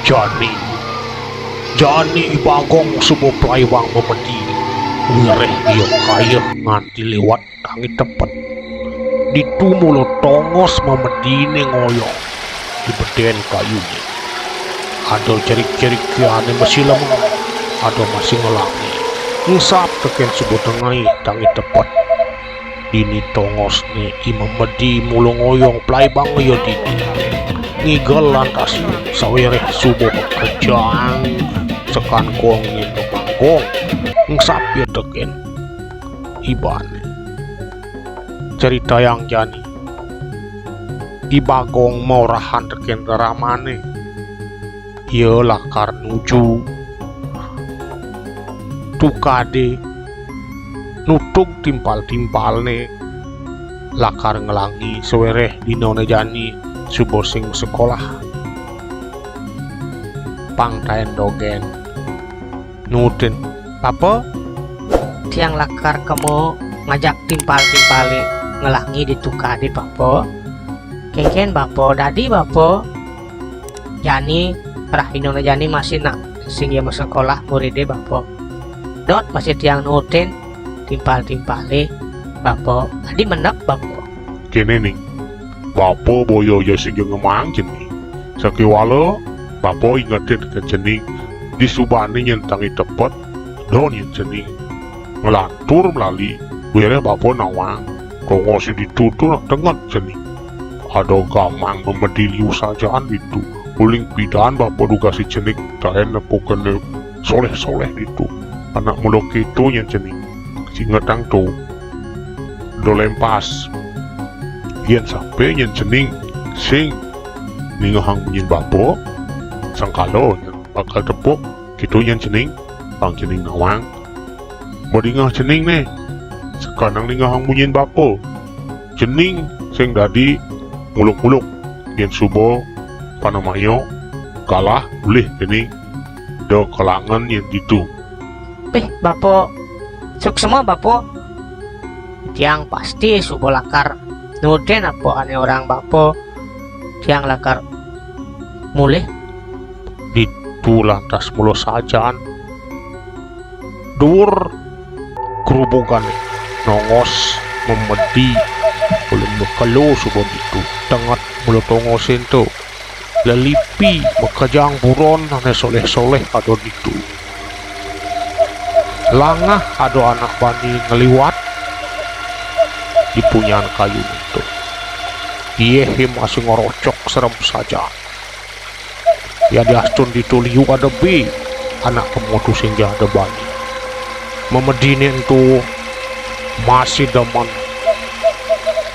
Jani, Jani Bagong subuh pelaiwang memedi. Ngereh dia kaya nganti lewat tangi tepat. Ditu mulo tongos memedine ngoyong di beden kayunya. Ada cerik-cerik kiane masih lemah, ada masih ngelangi. Ngisap teken subuh tengai tangi tepat. Dini tongos ni imam medi mulo ngoyong pelaiwang yo dini. Ngigel lantas sawereh subuh kerjaan sekan kong ngindo mangkong ngisap ya teken iban cerita yang jani Ibagong mau rahan teken ramane ia lakar nuju tukade nutuk timpal-timpal ne lakar ngelangi sawereh dinone jani subuh sing sekolah pangtaen dogen nutin Papo, tiang lakar kamu ngajak timpal-timpali ngelangi di tukade Papo. Kengken Bapo, dadi Bapo. Jani, rahinona Jani masih nak sing ya sekolah muride Bapo. Dot masih tiang nutin timpal-timpali Bapo. Dadi menek Bapo. kene ning bapo boyo ya sing ngemang jeni sakiwala bapo ingetin ke jeni di subane nyentangi tepat don yen jeni ngelantur melali were bapo nawang kongosi ditutur dengan jeni ada gamang memedili usajaan itu uling pidan bapo duga si jeni tahen nepukan soleh-soleh itu anak mulok itu yen jeni singetang tu do lempas yen sampai yen cening sing ningohang nyin bapo sangkalo yen bakal tepuk gitu yen cening bang cening nawang mau dingah cening nih sekarang ningohang nyin bapo cening sing dadi muluk-muluk yen subo panamayo kalah boleh cening do kelangan yen gitu Bapo, suk semua Bapo. Tiang pasti subuh lakar Nuden apa ane orang Bapo tiang lakar mulih itu lantas mulo sajaan dur kerubukan nongos memedi belum bekalo subon itu tengat mulo tongosin tu lelipi mekajang buron ane soleh-soleh ada itu langah ada anak bani ngeliwat di punyan kayu itu dia masih ngorocok serem saja ya diastun dituliu ada B anak pemutus hingga ada bani memedinin itu masih demen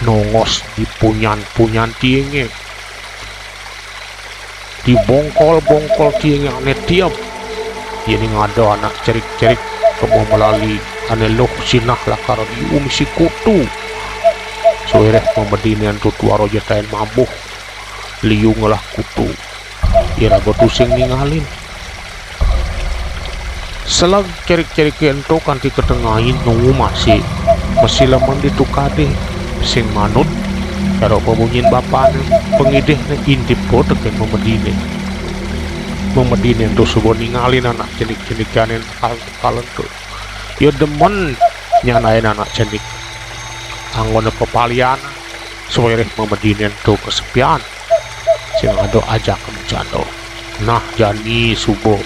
nongos di punyan tienge di bongkol tienge ane tiap ini ngada anak cerik-cerik kamu melalui ane loh sinah lakar di si kutu soereh memedinian tutu aroja tain mambuh liu ngelah kutu ira gotusing ningalin selag cerik-cerik ento kanti ketengahin nunggu masih lemon ditukade sing manut karo pembunyin bapane pengideh ne intip po teken memedine tu subuh ningalin anak cenik-cenik kanen kalen tu ya demen nyanain anak cenik anggon pepalian soereh memedinen tu kesepian sing ada ajak kemucano nah jani subuh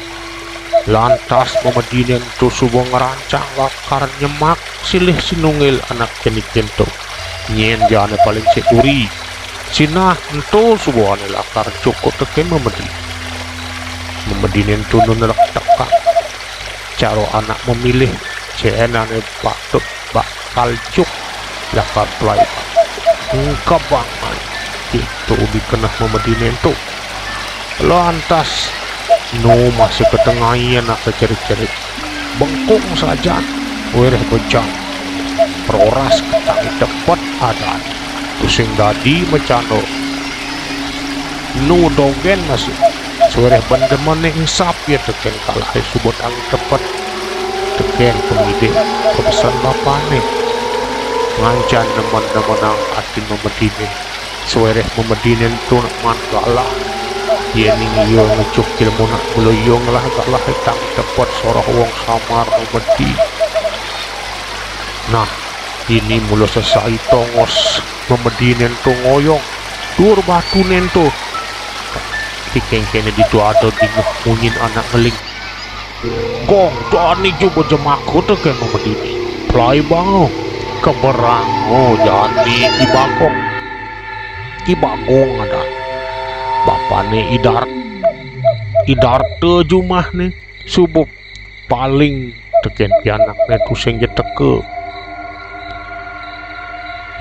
lantas memedinen tu subuh ngerancang lakar nyemak silih sinungil anak cenik tu nyen jane paling ceturi sinah entu subuh ane lakar cukup teken memedinen tu nunelak tekak caro anak memilih cenane bakal juk lakar pelai ungkap banget itu ubi kena memedinen tu lantas no masih ketengahian nak cerik-cerik bengkung saja wereh bejang peroras ketangi tepat ada pusing dadi mecano no dogen masih suwereh bandeman insap ya teken kalah subut ang tepat teken pemide kepesan bapane ngancan teman-teman ang atin memedinin suwereh memedinin tu man galah Yen ning yo ngecuk ilmu nak mulo yo ngelagak tang tepat sorah wong samar memedi. Nah, ini mulo selesai tongos memedi nento ngoyong dur batu nento. Kengkene ditu ada di ngungin anak ngeling. Gong dani coba jemaku teken memedi ni. Play bang keberang jadi ibagong ada. Bapane idar tejumah nih subuh paling teken pianaknya tu sing teke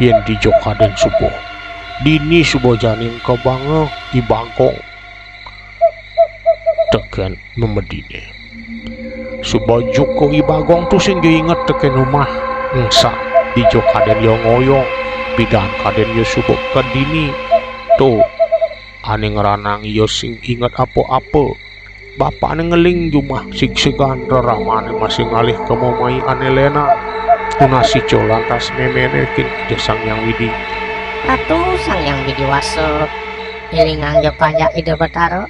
yen di jokaden subuh dini subuh janin ke bange ibagong teken memedine subuh joko ibagong tu sing inget teken rumah ngsa di jokaden yo ngoyong bidan kaden yo subuh ke dini tuh ane ngeranang yo sing ingat apa-apa bapak ane ngeling jumah sig-sigan ramane masih ngalih ke momai ane lena tunasi lantas memenekin aja sang yang widi Atuh sang yang widi waso ilingang pajak ide betaro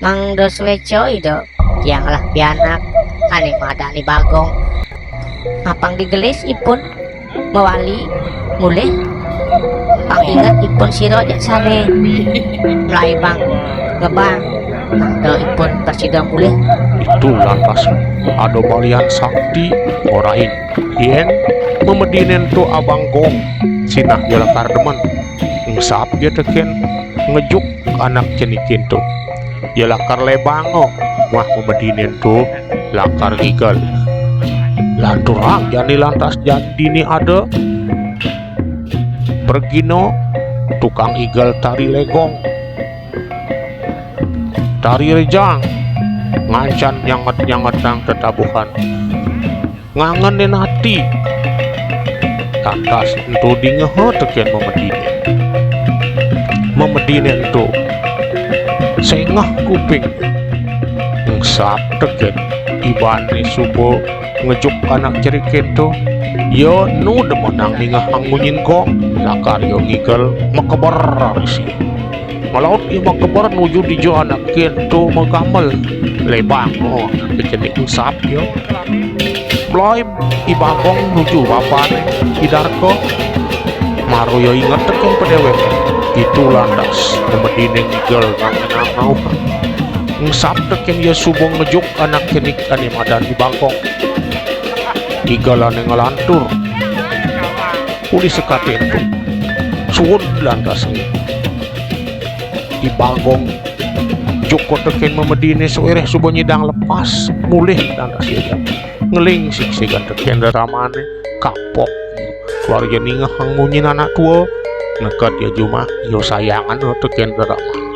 mang dos weco ide yang lah pianak ane madani bagong apang digelis ipun mewali mulih pangingat ipun siro jak sare mulai bang ngebang mangdo ipun tersidang mulih itu lantas ada balian sakti orain yen memedinen tu abang gong sinah jelakar demen ngesap dia teken ngejuk anak cenikin tu jelakar lebango wah memedinen tu lakar gigal lanturang jani lantas jadi ni ada pergino tukang igal tari legong tari rejang ngancan nyanget nang tetabuhan ngangenin hati lantas entu dingeho teken memedine entu sengah kuping ngesap teken ibane subuh ngejuk anak cerikin tu yo nu demenang ningah hangunyin kok lakar yo ngigel mekebar sih malaut yo mekebar nuju dijo anak kentu megamel lebang kecenik usap yo mulai ibagong nuju bapane idarko maru yo inget teken pedewek itu landas memedine ngigel nang ngesap teken yo subuh ngejuk anak kenik ane madan ibagong igalane ngelantur uli sekate itu suun lantas ibagong joko teken memedine soereh subuh nyidang lepas mulih lantas ya ngeling siksikan teken ramane kapok keluarga ningah ngunyin anak tua nekat ya jumah yo sayangan teken ramah